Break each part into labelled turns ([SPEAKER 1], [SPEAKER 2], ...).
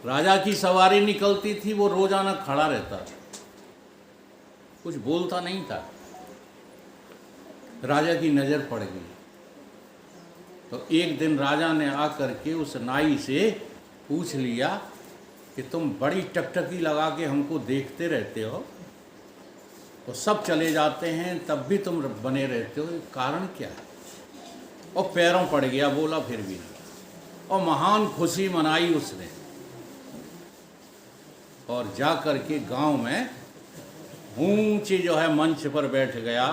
[SPEAKER 1] राजा की सवारी निकलती थी, वो रोजाना खड़ा रहता था, कुछ बोलता नहीं था। राजा की नज़र पड़ गई तो एक दिन राजा ने आकर के उस नाई से पूछ लिया कि तुम बड़ी टकटकी लगा के हमको देखते रहते हो, तो सब चले जाते हैं तब भी तुम बने रहते हो, कारण क्या है? और पैरों पड़ गया, बोला फिर भी नहीं। और महान खुशी मनाई उसने, और जा कर के गांव में ऊंचे जो है मंच पर बैठ गया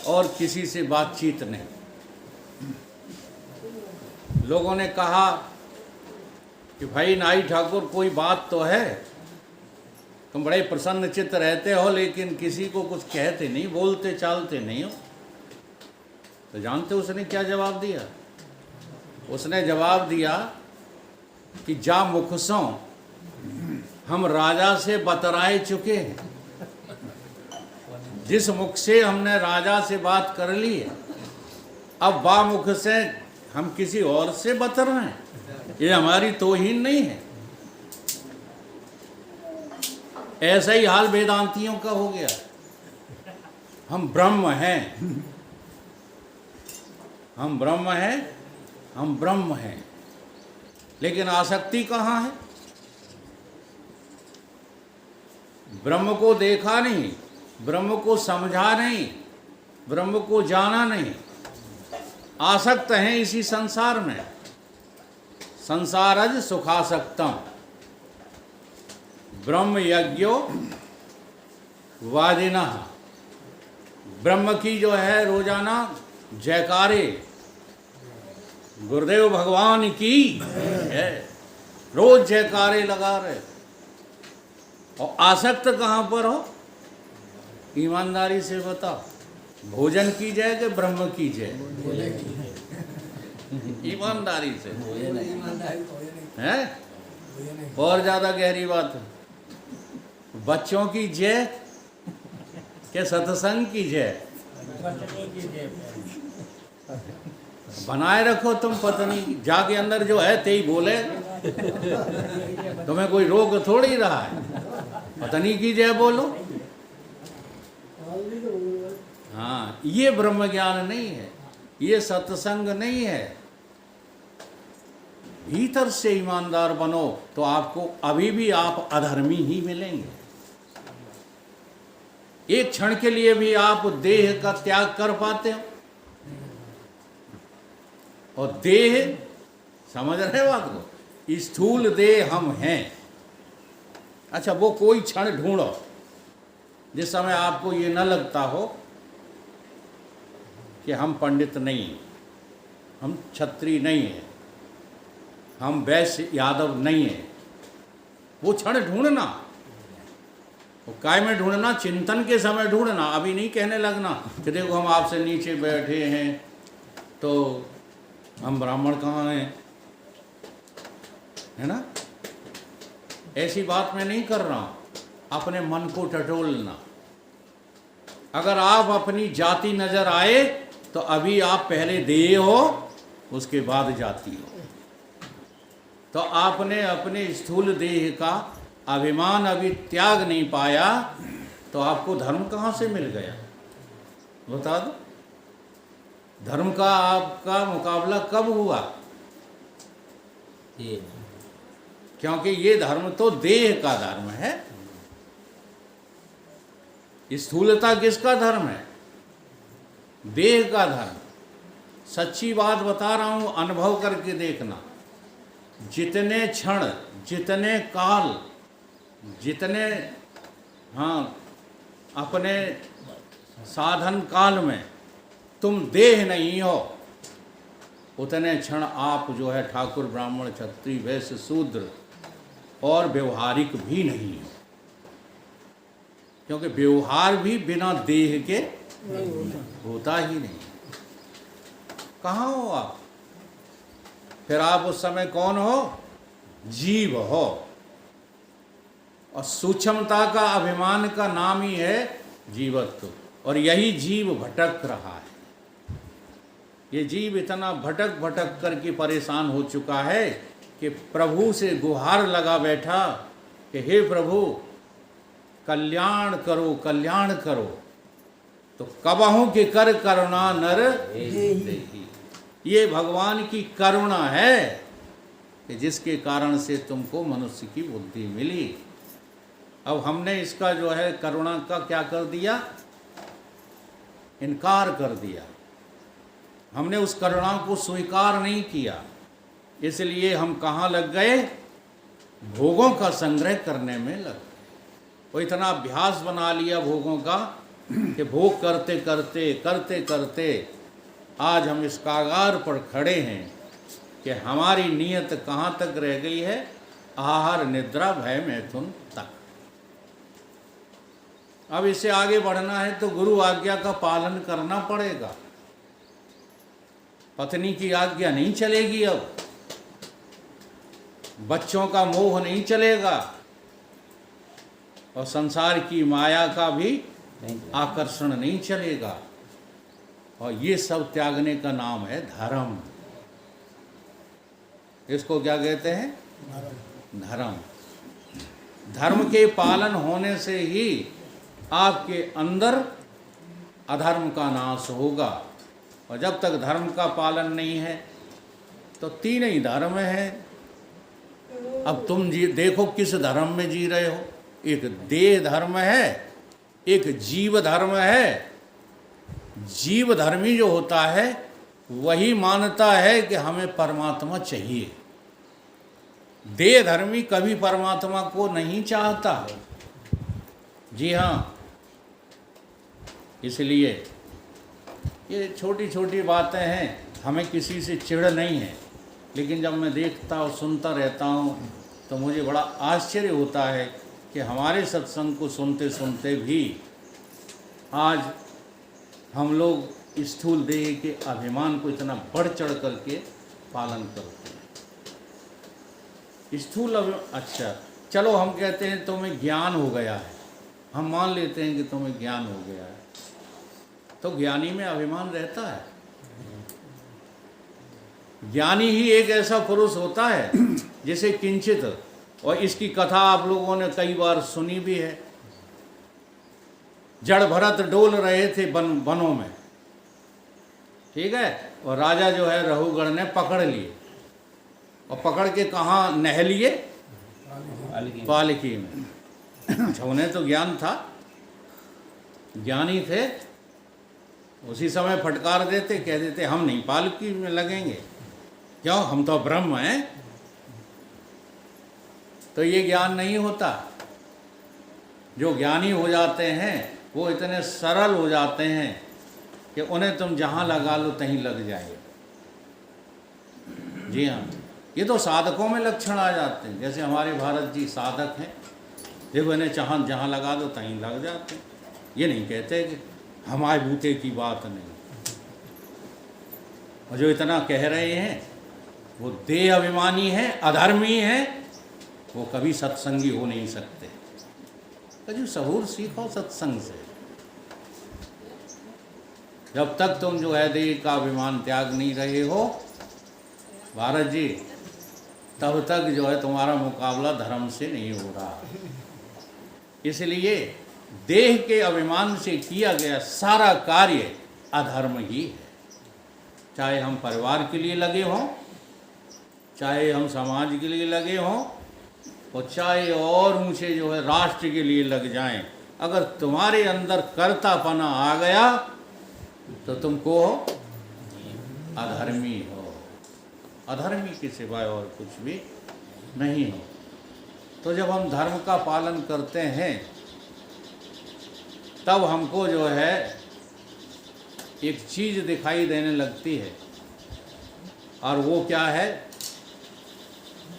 [SPEAKER 1] और किसी से बातचीत नहीं। लोगों ने कहा कि भाई नाई ठाकुर, कोई बात तो है, तुम बड़े प्रसन्न चित्त रहते हो लेकिन किसी को कुछ कहते नहीं, बोलते चालते नहीं हो। तो जानते उसने क्या जवाब दिया? उसने जवाब दिया कि जा मुखसों हम राजा से बतराए चुके हैं, जिस मुख से हमने राजा से बात कर ली है, अब बा मुख से हम किसी और से बतर रहे हैं, ये हमारी तौहीन नहीं है। ऐसा ही हाल वेदांतियों का हो गया। हम ब्रह्म हैं, हम ब्रह्म हैं, हम ब्रह्म हैं, लेकिन आसक्ति कहाँ है? ब्रह्म को देखा नहीं, ब्रह्म को समझा नहीं, ब्रह्म को जाना नहीं, आसक्त हैं इसी संसार में। संसारज सुखासक्तम ब्रह्म यज्ञो वादिनः। ब्रह्म की जो है रोजाना जयकारे, गुरुदेव भगवान की है, रोज जयकारे लगा रहे। और आसक्त कहाँ पर हो? ईमानदारी से बताओ, भोजन की जय कि ब्रह्म की जय? ईमानदारी से है, और ज्यादा गहरी बात है। बच्चों की जय के सत्संग की जय? बनाए रखो तुम पत्नी, जाके अंदर जो है ते ही बोले, तुम्हें कोई रोक थोड़ी रहा है, पत्नी की जय बोलो। हाँ, ये ब्रह्म ज्ञान नहीं है, ये सत्संग नहीं है। भीतर से ईमानदार बनो तो आपको अभी भी आप अधर्मी ही मिलेंगे। एक क्षण के लिए भी आप देह का त्याग कर पाते हो? और देह, समझ रहे बात को, स्थूल देह हम हैं। अच्छा, वो कोई क्षण ढूंढो जिस समय आपको ये न लगता हो कि हम पंडित नहीं, हम क्षत्रिय नहीं है, हम वैश्य यादव नहीं है। वो क्षण ढूंढना, वो काय में ढूंढना? चिंतन के समय ढूंढना। अभी नहीं कहने लगना कि देखो हम आपसे नीचे बैठे हैं तो हम ब्राह्मण कहाँ हैं, है ना? ऐसी बात मैं नहीं कर रहा हूं। अपने मन को टटोलना। अगर आप अपनी जाति नजर आए तो अभी आप पहले देह हो, उसके बाद जाति हो। तो आपने अपने स्थूल देह का अभिमान अभी त्याग नहीं पाया, तो आपको धर्म कहाँ से मिल गया? बता दो, धर्म का आपका मुकाबला कब हुआ? क्योंकि ये धर्म तो देह का धर्म है। स्थूलता किसका धर्म है? देह का धर्म। सच्ची बात बता रहा हूं, अनुभव करके देखना। जितने क्षण, जितने काल, जितने अपने साधन काल में तुम देह नहीं हो, उतने क्षण आप जो है ठाकुर, ब्राह्मण, क्षत्रिय, वैश्य, शूद्र और व्यवहारिक भी नहीं हो। क्योंकि व्यवहार भी बिना देह के होता ही नहीं। कहाँ हो आप? फिर आप उस समय कौन हो? जीव हो। और सूक्ष्मता का, अभिमान का नाम ही है जीवत्व। और यही जीव भटक रहा है। ये जीव इतना भटक भटक करके परेशान हो चुका है कि प्रभु से गुहार लगा बैठा कि हे प्रभु कल्याण करो, कल्याण करो, तो कबहू के कर करुणा नर देही। ये भगवान की करुणा है कि जिसके कारण से तुमको मनुष्य की बुद्धि मिली। अब हमने इसका जो है करुणा का क्या कर दिया, इनकार कर दिया। हमने उस करुणा को स्वीकार नहीं किया, इसलिए हम कहाँ लग गए, भोगों का संग्रह करने में लग गए। वो इतना अभ्यास बना लिया भोगों का कि भोग करते करते करते करते आज हम इस कागार पर खड़े हैं कि हमारी नीयत कहाँ तक रह गई है, आहार निद्रा भय मैथुन तक। अब इससे आगे बढ़ना है तो गुरु आज्ञा का पालन करना पड़ेगा। पत्नी की आज्ञा नहीं चलेगी, अब बच्चों का मोह नहीं चलेगा, और संसार की माया का भी आकर्षण नहीं चलेगा। और ये सब त्यागने का नाम है धर्म। इसको क्या कहते हैं, धर्म। धर्म के पालन होने से ही आपके अंदर अधर्म का नाश होगा। और जब तक धर्म का पालन नहीं है तो तीन ही धर्म है। अब तुम देखो किस धर्म में जी रहे हो। एक देह धर्म है, एक जीव धर्म है। जीव धर्मी जो होता है वही मानता है कि हमें परमात्मा चाहिए। देह धर्मी कभी परमात्मा को नहीं चाहता। जी हाँ, इसलिए ये छोटी छोटी बातें हैं, हमें किसी से चिढ़ नहीं है, लेकिन जब मैं देखता और सुनता रहता हूँ तो मुझे बड़ा आश्चर्य होता है कि हमारे सत्संग को सुनते सुनते भी आज हम लोग स्थूल देह के अभिमान को इतना बढ़ चढ़ करके पालन करते हैं। स्थूल अच्छा चलो, हम कहते हैं तुम्हें ज्ञान हो गया है, हम मान लेते हैं कि तुम्हें ज्ञान हो गया है, तो ज्ञानी में अभिमान रहता है। ज्ञानी ही एक ऐसा पुरुष होता है जिसे किंचित, और इसकी कथा आप लोगों ने कई बार सुनी भी है। जड़ भरत डोल रहे थे वनों में, ठीक है, और राजा जो है रहुगढ़ ने पकड़ लिए, और पकड़ के कहाँ नह लिए, पालकी में। अच्छा, उन्हें तो ज्ञान था, ज्ञानी थे, उसी समय फटकार देते, कह देते हम नहीं पालकी में लगेंगे, क्यों, हम तो ब्रह्म हैं। तो ये ज्ञान नहीं होता। जो ज्ञानी हो जाते हैं वो इतने सरल हो जाते हैं कि उन्हें तुम जहाँ लगा लो तहीं लग जाएगा। जी हाँ, ये तो साधकों में लक्षण आ जाते हैं। जैसे हमारे भारत जी साधक हैं, देखो इन्हें जहाँ लगा दो तहीं लग जाते हैं। ये नहीं कहते कि हमारे बूते की बात नहीं। और जो इतना कह रहे हैं वो देह अभिमानी है, अधर्मी है, वो कभी सत्संगी हो नहीं सकते। तो जो सहूर सीखो सत्संग से। जब तक तुम जो है देह का अभिमान त्याग नहीं रहे हो भारत जी, तब तक जो है तुम्हारा मुकाबला धर्म से नहीं हो रहा। इसलिए देह के अभिमान से किया गया सारा कार्य अधर्म ही है। चाहे हम परिवार के लिए लगे हों, चाहे हम समाज के लिए लगे हों, और चाहे और ऊंचे जो है राष्ट्र के लिए लग जाएं, अगर तुम्हारे अंदर कर्तापना आ गया तो तुमको अधर्मी हो। अधर्मी के सिवाय और कुछ भी नहीं हो। तो जब हम धर्म का पालन करते हैं तब हमको जो है एक चीज़ दिखाई देने लगती है, और वो क्या है,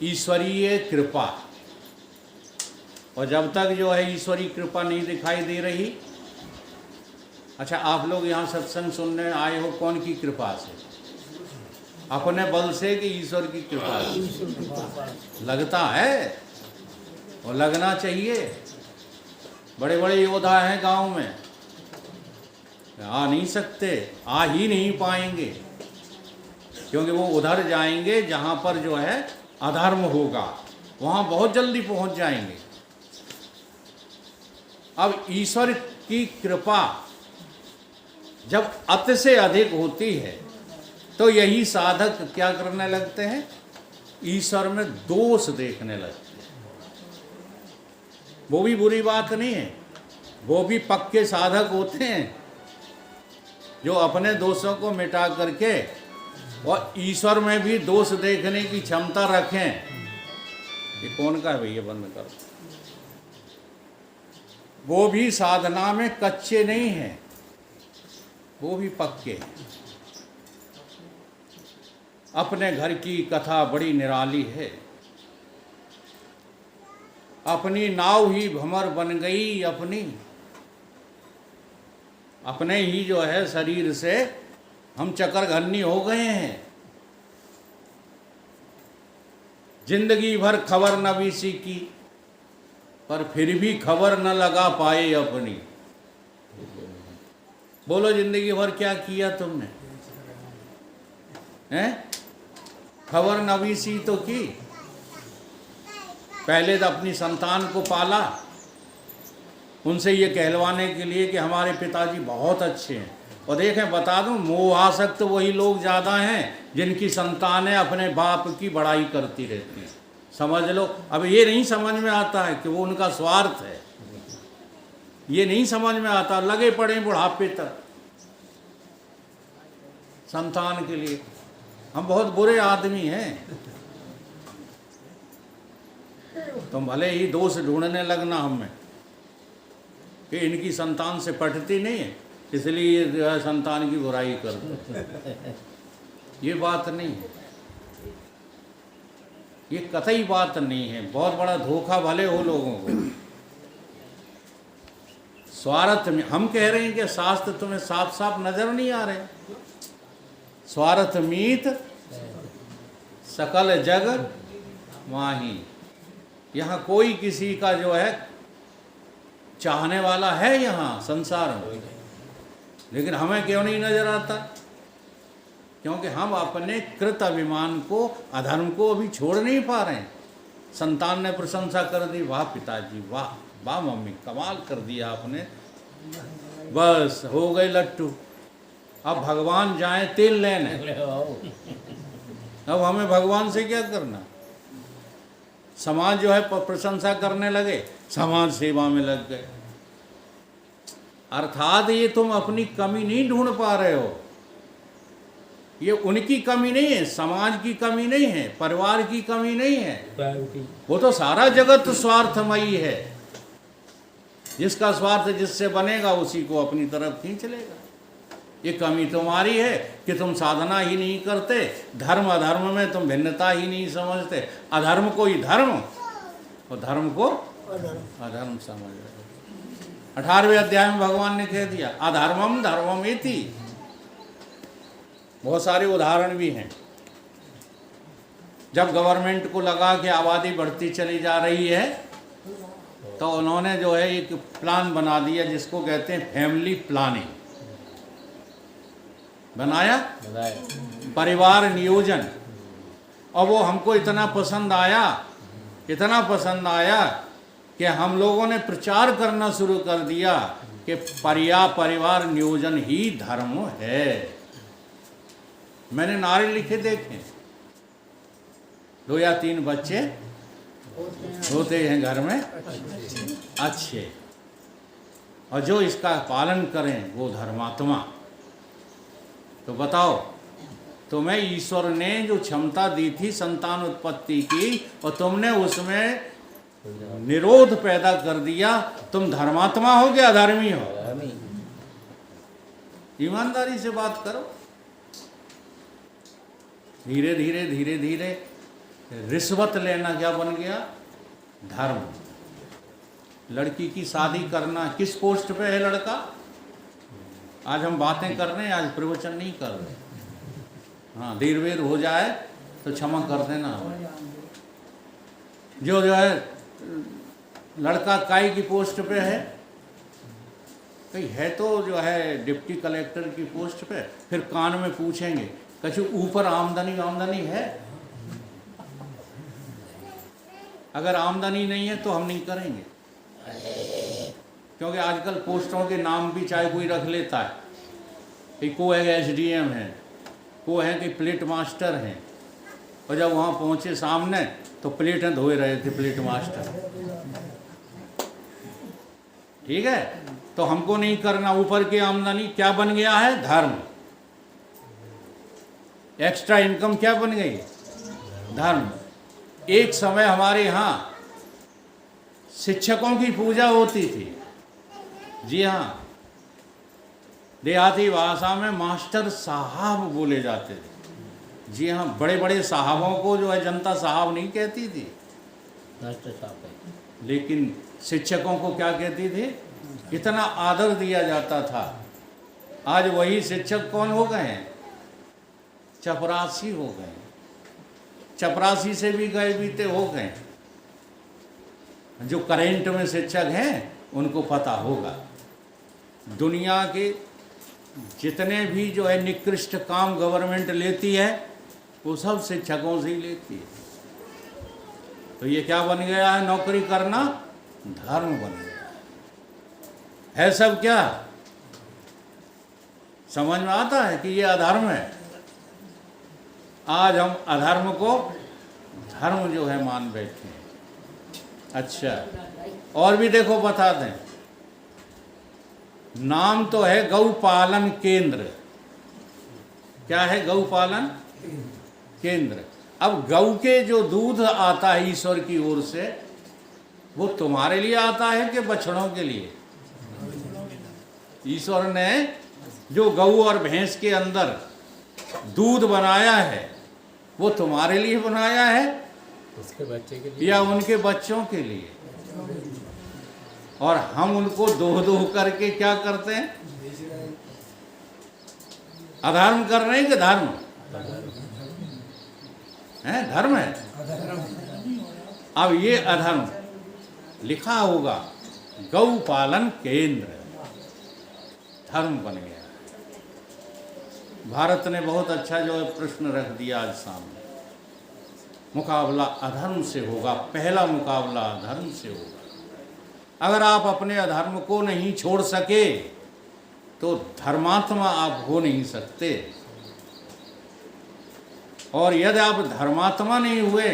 [SPEAKER 1] ईश्वरीय कृपा। और जब तक जो है ईश्वरीय कृपा नहीं दिखाई दे रही, अच्छा आप लोग यहाँ सत्संग सुनने आए हो कौन की कृपा से, अपने बल से कि ईश्वर की कृपा से? लगता है और लगना चाहिए। बड़े बड़े योद्धा हैं गांव में, आ नहीं सकते, आ ही नहीं पाएंगे, क्योंकि वो उधर जाएंगे जहाँ पर जो है अधर्म होगा, वहाँ बहुत जल्दी पहुँच जाएंगे। अब ईश्वर की कृपा जब अति से अधिक होती है तो यही साधक क्या करने लगते हैं, ईश्वर में दोष देखने लगते हैं। वो भी बुरी बात नहीं है, वो भी पक्के साधक होते हैं जो अपने दोषों को मिटा करके और ईश्वर में भी दोष देखने की क्षमता रखें। ये कौन का है भैया, बंद कर। वो भी साधना में कच्चे नहीं हैं, वो भी पक्के हैं। अपने घर की कथा बड़ी निराली है, अपनी नाव ही भंवर बन गई अपनी। अपने ही जो है शरीर से हम चक्करघन्नी हो गए हैं। जिंदगी भर खबर न बीसी की, पर फिर भी खबर न लगा पाए अपनी। बोलो जिंदगी भर क्या किया तुमने, हैं? खबर न बीसी तो की। पहले तो अपनी संतान को पाला, उनसे ये कहलवाने के लिए कि हमारे पिताजी बहुत अच्छे हैं। और देखें, बता दूं, मोहासक्त तो वही लोग ज़्यादा हैं जिनकी संतानें अपने बाप की बड़ाई करती रहती हैं। समझ लो, अब ये नहीं समझ में आता है कि वो उनका स्वार्थ है, ये नहीं समझ में आता। लगे पड़े बुढ़ापे तक संतान के लिए। हम बहुत बुरे आदमी हैं। तुम भले ही दोष ढूंढने लगना हमें कि इनकी संतान से पटती नहीं है, इसलिए जो है संतान की बुराई करते। ये बात नहीं है, ये कतई बात नहीं है। बहुत बड़ा धोखा भले हो लोगों को। स्वार्थ में हम कह रहे हैं कि शास्त्र तुम्हें साफ साफ नजर नहीं आ रहे। स्वार्थ मीत सकल जग माही। यहाँ कोई किसी का जो है चाहने वाला है यहाँ संसार में, लेकिन हमें क्यों नहीं नजर आता? क्योंकि हम अपने कृत अभिमान को, अधर्म को अभी छोड़ नहीं पा रहे हैं। संतान ने प्रशंसा कर दी, वाह पिताजी, वाह वाह मम्मी, कमाल कर दिया आपने, बस हो गए लट्टू। अब भगवान जाए तेल लेने, अब हमें भगवान से क्या करना? समाज जो है प्रशंसा करने लगे, समाज सेवा में लग गए। अर्थात ये तुम अपनी कमी नहीं ढूंढ पा रहे हो। ये उनकी कमी नहीं है, समाज की कमी नहीं है, परिवार की कमी नहीं है। वो तो सारा जगत स्वार्थमयी है। जिसका स्वार्थ जिससे बनेगा उसी को अपनी तरफ खींच लेगा। ये कमी तुम्हारी है कि तुम साधना ही नहीं करते, धर्म अधर्म में तुम भिन्नता ही नहीं समझते। अधर्म को ही धर्म और धर्म को अधर्म समझ रहे। 18वें अध्याय में भगवान ने कह दिया, अधर्मम धर्ममेति। बहुत सारे उदाहरण भी हैं। जब गवर्नमेंट को लगा कि आबादी बढ़ती चली जा रही है, तो उन्होंने जो है एक प्लान बना दिया जिसको कहते हैं फैमिली प्लानिंग। बनाया परिवार नियोजन। और वो हमको इतना पसंद आया कि हम लोगों ने प्रचार करना शुरू कर दिया कि परिवार नियोजन ही धर्म है। मैंने नारे लिखे देखे, 2 या 3 बच्चे होते हैं घर में अच्छे, और जो इसका पालन करें वो धर्मात्मा। तो बताओ, तुम्हें ईश्वर ने जो क्षमता दी थी संतान उत्पत्ति की, और तुमने उसमें निरोध पैदा कर दिया, तुम धर्मात्मा हो कि अधर्मी हो? ईमानदारी से बात करो। धीरे धीरे रिश्वत लेना क्या बन गया? धर्म। लड़की की शादी करना, किस पोस्ट पे है लड़का? आज हम बातें कर रहे हैं, आज प्रवचन नहीं कर रहे। हाँ, देर वेर हो जाए तो क्षमा कर देना। जो है लड़का काय की पोस्ट पे है? कहीं है तो जो है डिप्टी कलेक्टर की पोस्ट पे। फिर कान में पूछेंगे, कछु ऊपर आमदनी है? अगर आमदनी नहीं है तो हम नहीं करेंगे, क्योंकि आजकल पोस्टों के नाम भी चाहे कोई रख लेता है कि को है एसडीएम है, को है कि प्लेट मास्टर हैं, और जब वहाँ पहुँचे सामने तो प्लेटें धोए रहे थे प्लेट मास्टर। ठीक है, तो हमको नहीं करना। ऊपर की आमदनी क्या बन गया है? धर्म। एक्स्ट्रा इनकम क्या बन गई? धर्म। एक समय हमारे यहाँ शिक्षकों की पूजा होती थी। जी हाँ, देहाती भाषा में मास्टर साहब बोले जाते थे। जी हाँ, बड़े बड़े साहबों को जो है जनता साहब नहीं कहती थी,
[SPEAKER 2] मास्टर साहब।
[SPEAKER 1] लेकिन शिक्षकों को क्या कहती थी? इतना आदर दिया जाता था। आज वही शिक्षक कौन हो गए हैं? चपरासी हो गए। चपरासी से भी गए बीते हो गए। जो करेंट में शिक्षक हैं उनको पता होगा, दुनिया के जितने भी जो है निकृष्ट काम गवर्नमेंट लेती है वो सब शिक्षकों से ही लेती है। तो ये क्या बन गया है? नौकरी करना धर्म बन गया है। सब क्या समझ में आता है कि ये अधर्म है? आज हम अधर्म को धर्म जो है मान बैठे हैं। अच्छा, और भी देखो बता दें, नाम तो है गौपालन केंद्र। क्या है? गौपालन केंद्र। अब गौ के जो दूध आता है ईश्वर की ओर से, वो तुम्हारे लिए आता है कि बछड़ों के लिए? ईश्वर ने जो गऊ और भैंस के अंदर दूध बनाया है वो तुम्हारे लिए बनाया है
[SPEAKER 2] उसके बच्चे के लिए
[SPEAKER 1] या उनके बच्चों के लिए? और हम उनको दो दो करके क्या करते हैं? अधर्म कर रहे हैं कि धर्म है? धर्म है। अब ये अधर्म लिखा होगा गौपालन केंद्र, धर्म बन गया। भारत ने बहुत अच्छा जो है प्रश्न रख दिया आज सामने। मुकाबला अधर्म से होगा, पहला मुकाबला अधर्म से होगा। अगर आप अपने अधर्म को नहीं छोड़ सके तो धर्मात्मा आप हो नहीं सकते, और यदि आप धर्मात्मा नहीं हुए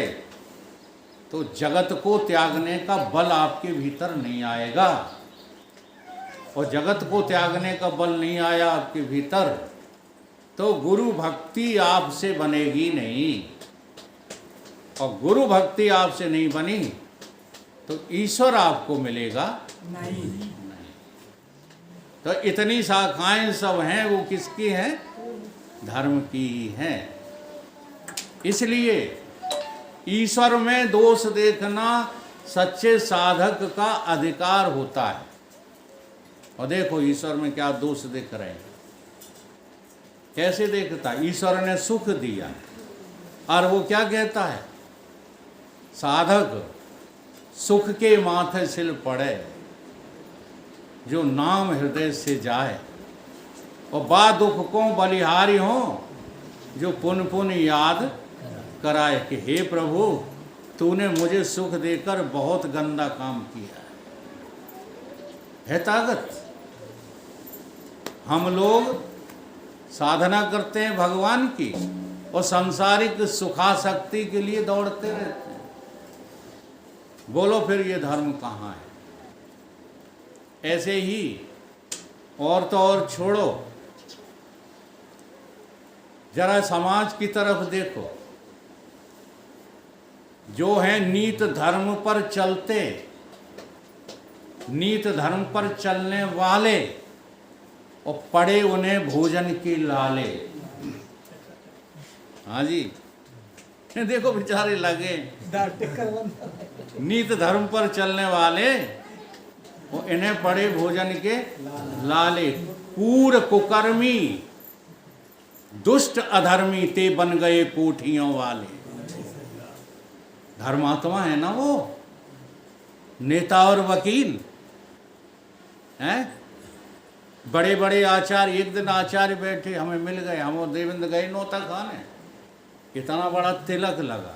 [SPEAKER 1] तो जगत को त्यागने का बल आपके भीतर नहीं आएगा, और जगत को त्यागने का बल नहीं आया आपके भीतर तो गुरु भक्ति आपसे बनेगी नहीं, और गुरु भक्ति आपसे नहीं बनी तो ईश्वर आपको मिलेगा नहीं। तो इतनी शाखाएं सब हैं, वो किसकी हैं? धर्म की हैं। इसलिए ईश्वर में दोष देखना सच्चे साधक का अधिकार होता है। और देखो ईश्वर में क्या दोष देख रहे हैं, कैसे देखता? ईश्वर ने सुख दिया और वो क्या कहता है? साधक सुख के माथे सिल पड़े, जो नाम हृदय से जाए, और बा दुख को बलिहारी हो, जो पुन पुन याद कराए कि हे प्रभु तूने मुझे सुख देकर बहुत गंदा काम किया है ताकत। हम लोग साधना करते हैं भगवान की और सांसारिक सुखाशक्ति के लिए दौड़ते रहते हैं। बोलो फिर ये धर्म कहाँ है? ऐसे ही और तो और छोड़ो, जरा समाज की तरफ देखो। जो है नीत धर्म पर चलते, नीत धर्म पर चलने वाले, और पड़े उन्हें भोजन की लाले। हाँ जी, देखो बेचारे लगे नीत धर्म पर चलने वाले, वो इन्हें पड़े भोजन के लाले। कूर कुकर्मी दुष्ट अधर्मी ते बन गए कोठियों वाले। धर्मात्मा है ना वो, नेता और वकील हैं। बड़े बड़े आचार्य, एक दिन आचार्य बैठे हमें मिल गए, हम और देवेंद्र गए नौता खाने, इतना बड़ा तिलक लगा,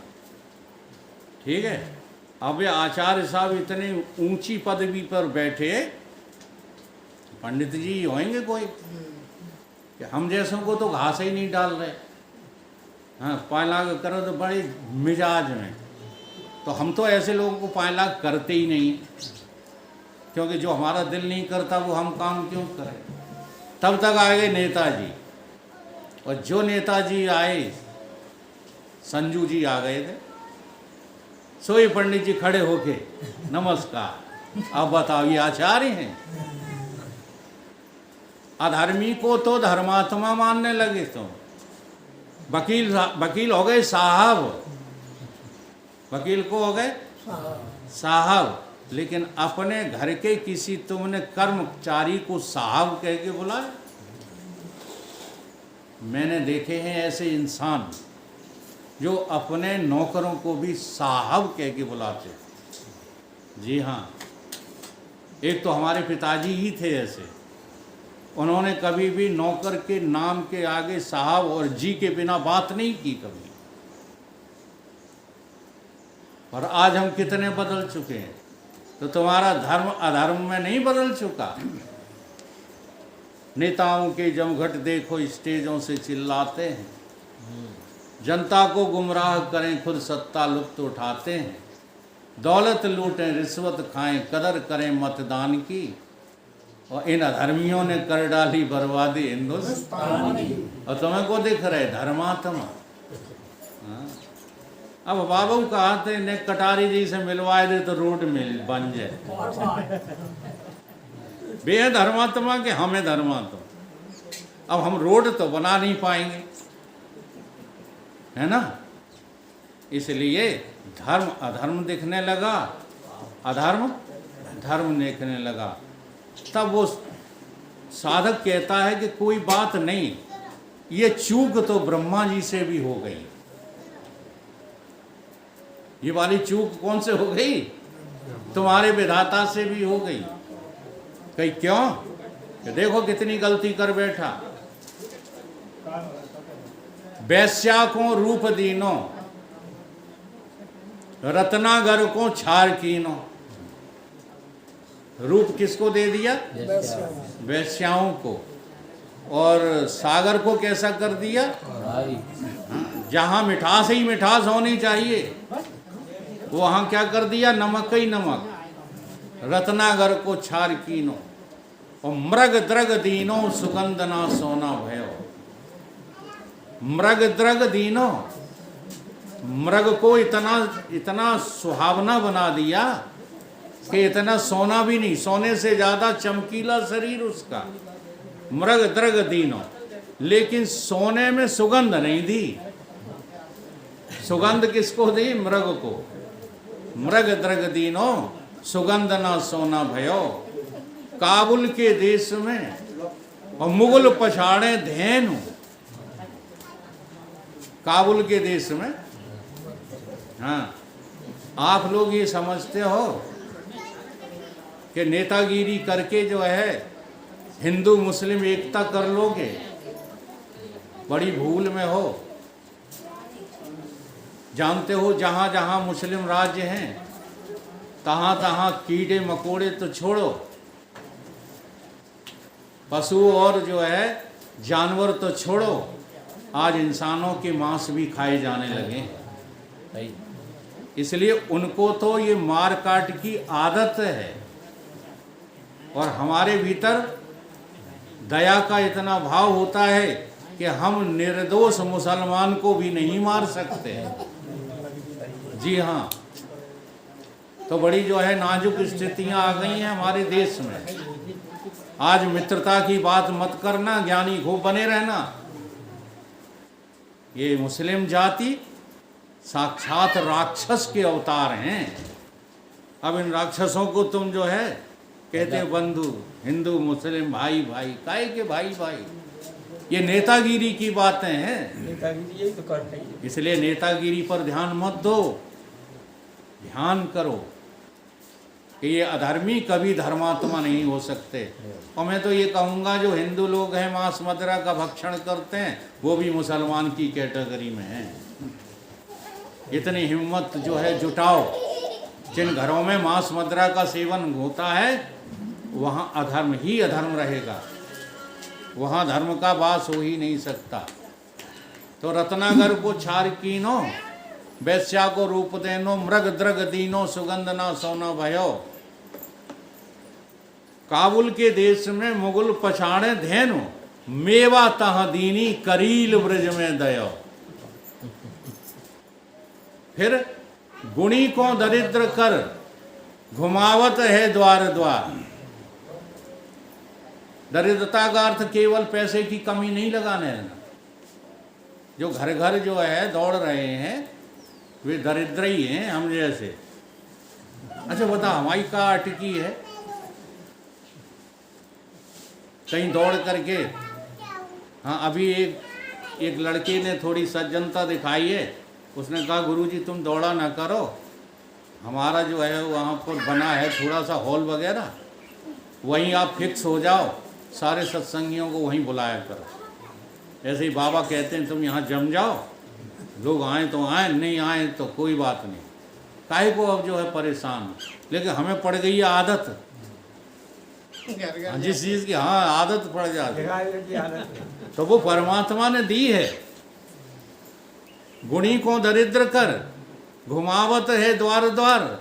[SPEAKER 1] ठीक है, अब ये आचार्य साहब इतने ऊंची पदवी पर बैठे, पंडित जी होंगे कोई कि हम जैसों को तो घास ही नहीं डाल रहे। हाँ, 5 लाख करो तो बड़े मिजाज में, तो हम तो ऐसे लोगों को 5 लाख करते ही नहीं, क्योंकि जो हमारा दिल नहीं करता वो हम काम क्यों करें। तब तक आ गए नेताजी, और जो नेताजी आए, संजू जी आ गए थे, सोई पंडित जी खड़े होके नमस्कार, अब बताओ ये आचार्य हैं। अधर्मी को तो धर्मात्मा मानने लगे, तो वकील हो गए साहब, वकील को हो गए साहब, लेकिन अपने घर के किसी तुमने कर्मचारी को साहब कह के बुलाया। मैंने देखे हैं ऐसे इंसान जो अपने नौकरों को भी साहब कह के बुलाते। जी हाँ, एक तो हमारे पिताजी ही थे ऐसे, उन्होंने कभी भी नौकर के नाम के आगे साहब और जी के बिना बात नहीं की कभी। और आज हम कितने बदल चुके हैं, तो तुम्हारा धर्म अधर्म में नहीं बदल चुका। नेताओं के जमघट देखो स्टेजों से चिल्लाते हैं, जनता को गुमराह करें, खुद सत्ता लुत्फ उठाते हैं, दौलत लूटें, रिश्वत खाएं, कदर करें मतदान की, और इन अधर्मियों ने कर डाली बर्बादी हिंदुस्तान की। और तुम्हें को दिख रहे धर्मात्मा। हाँ? अब बाबू कहा थे ने कटारी जी से मिलवाए दे तो रोड मिल बन जाए। वे धर्मात्मा के हमें धर्मात्मा, अब हम रोड तो बना नहीं पाएंगे, है ना। इसलिए धर्म अधर्म दिखने लगा, अधर्म धर्म दिखने लगा। तब वो साधक कहता है कि कोई बात नहीं, ये चूक तो ब्रह्मा जी से भी हो गई। ये वाली चूक कौन से हो गई? तुम्हारे विधाता से भी हो गई। कहीं क्यों? कि देखो कितनी गलती कर बैठा। वैश्या को रूप दीनो, रत्नागर को छार कीनो। रूप किसको दे दिया? वैश्याओं को। और सागर को कैसा कर दिया? जहां मिठास ही मिठास होनी चाहिए, वहां क्या कर दिया? नमक ही नमक। रत्नागर को छार कीनो, और मृग द्रग दीनो, सुगंध ना सोना भयो। मृग द्रग दीनो, मृग को इतना सुहावना बना दिया कि इतना सोना भी नहीं, सोने से ज्यादा चमकीला शरीर उसका। मृग द्रग दीनो, लेकिन सोने में सुगंध नहीं दी। सुगंध किसको दी? मृग को। मृग द्रग दीनो, सुगंध ना सोना भयो। काबुल के देश में और मुगल पछाड़े धेनु। काबुल के देश में, हाँ, आप लोग ये समझते हो कि नेतागिरी करके जो है हिंदू मुस्लिम एकता कर लोगे, बड़ी भूल में हो। जानते हो जहाँ जहाँ मुस्लिम राज्य हैं, तहाँ तहाँ कीड़े मकोड़े तो छोड़ो, पशु और जो है जानवर तो छोड़ो, आज इंसानों के मांस भी खाए जाने लगे। इसलिए उनको तो ये मार काट की आदत है, और हमारे भीतर दया का इतना भाव होता है कि हम निर्दोष मुसलमान को भी नहीं मार सकते। जी हाँ, तो बड़ी जो है नाजुक स्थितियां आ गई हैं हमारे देश में। आज मित्रता की बात मत करना, ज्ञानी खूब बने रहना। ये मुस्लिम जाति साक्षात राक्षस के अवतार हैं। अब इन राक्षसों को तुम जो है कहते बंधु, हिंदू मुस्लिम भाई भाई, काहे के भाई भाई? ये नेतागिरी की बातें हैं।
[SPEAKER 3] नेतागिरी यही तो करते हैं।
[SPEAKER 1] इसलिए नेतागिरी पर ध्यान मत दो, ध्यान करो कि ये अधर्मी कभी धर्मात्मा नहीं हो सकते। और मैं तो ये कहूँगा जो हिंदू लोग हैं मांस मदिरा का भक्षण करते हैं, वो भी मुसलमान की कैटेगरी में हैं। इतनी हिम्मत जो है जुटाओ, जिन घरों में मांस मदिरा का सेवन होता है वहाँ अधर्म ही अधर्म रहेगा, वहाँ धर्म का वास हो ही नहीं सकता। तो रत्नागर को छार कीनो, वैश्या को रूप देनो, मृग द्रग दीनो, सुगंध ना सोना भयो। काबुल के देश में मुगल पछाड़े धेनु, मेवा तह दीनी, करील ब्रज में दयो। फिर गुणी को दरिद्र कर, घुमावत है द्वार द्वार। दरिद्रता का अर्थ केवल पैसे की कमी नहीं लगाने देना। जो घर घर जो है दौड़ रहे हैं वे दरिद्र ही हैं, हम जैसे। अच्छा बता, हमारी का अटकी है कहीं दौड़ करके? हाँ, अभी एक लड़के ने थोड़ी सज्जनता दिखाई है। उसने कहा गुरुजी तुम दौड़ा ना करो, हमारा जो है वहाँ पर बना है थोड़ा सा हॉल वगैरह, वहीं आप फिक्स हो जाओ, सारे सत्संगियों को वहीं बुलाया करो। ऐसे ही बाबा कहते हैं तुम यहाँ जम जाओ, लोग आए तो आए, नहीं आए तो कोई बात नहीं। काहे को अब जो है परेशान, लेकिन हमें पड़ गई है आदत, जिस चीज़ की हाँ आदत पड़ जाती है, तो वो परमात्मा ने दी है। गुणी को दरिद्र कर, घुमावत है द्वार द्वार,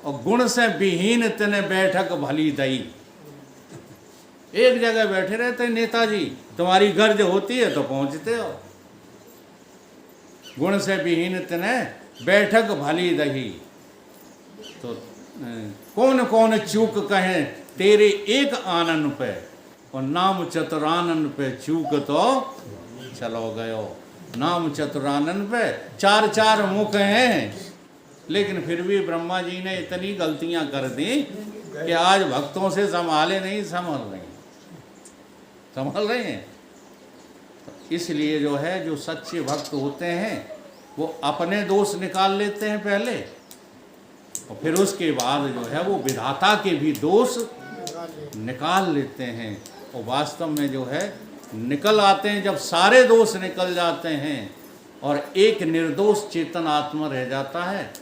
[SPEAKER 1] और गुण से विहीन तने बैठक भली दई। एक जगह बैठे रहते नेताजी, तुम्हारी गर्ज होती है तो पहुंचते हो। गुण से विहीन तने बैठक भली दही। तो कौन कौन चूक कहे तेरे एक आनंद पे, और नाम चतुरानन पे चूक तो चलो गयो। नाम चतुरानन पे चार चार मुख हैं, लेकिन फिर भी ब्रह्मा जी ने इतनी गलतियां कर दी कि आज भक्तों से संभाले नहीं, संभल रहे हैं। तो इसलिए जो है जो सच्चे भक्त होते हैं वो अपने दोष निकाल लेते हैं पहले, और फिर उसके बाद जो है वो विधाता के भी दोष निकाल लेते हैं। और वास्तव में जो है निकल आते हैं, जब सारे दोष निकल जाते हैं और एक निर्दोष चेतन आत्मा रह जाता है,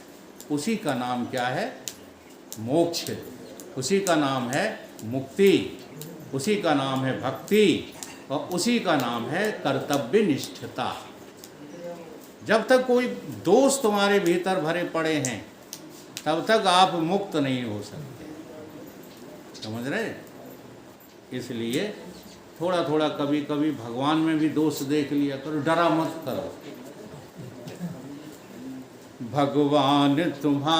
[SPEAKER 1] उसी का नाम क्या है? मोक्ष। उसी का नाम है मुक्ति, उसी का नाम है भक्ति, और उसी का नाम है कर्तव्य निष्ठता। जब तक कोई दोष तुम्हारे भीतर भरे पड़े हैं तब तक आप मुक्त नहीं हो सकते, समझ रहे? इसलिए थोड़ा थोड़ा कभी कभी भगवान में भी दोष देख लिया करो, डरा मत करो। भगवान तुम्हारा